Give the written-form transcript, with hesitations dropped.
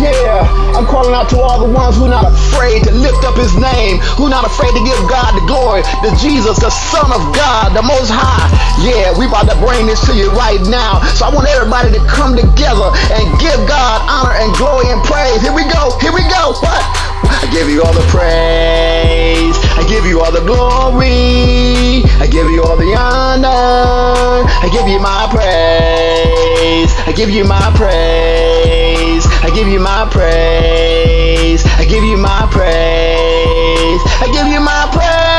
Yeah, I'm calling out to all the ones who not afraid to lift up his name, who not afraid to give God the glory, to Jesus, the Son of God, the Most High. Yeah, we about to bring this to you right now. So I want everybody to come together and give God honor and glory and praise. Here we go. What? I give you all the praise. I give you all the glory. I give you all the honor. I give you my praise. I give you my praise. I give you my praise. I give you my praise. I give you my praise.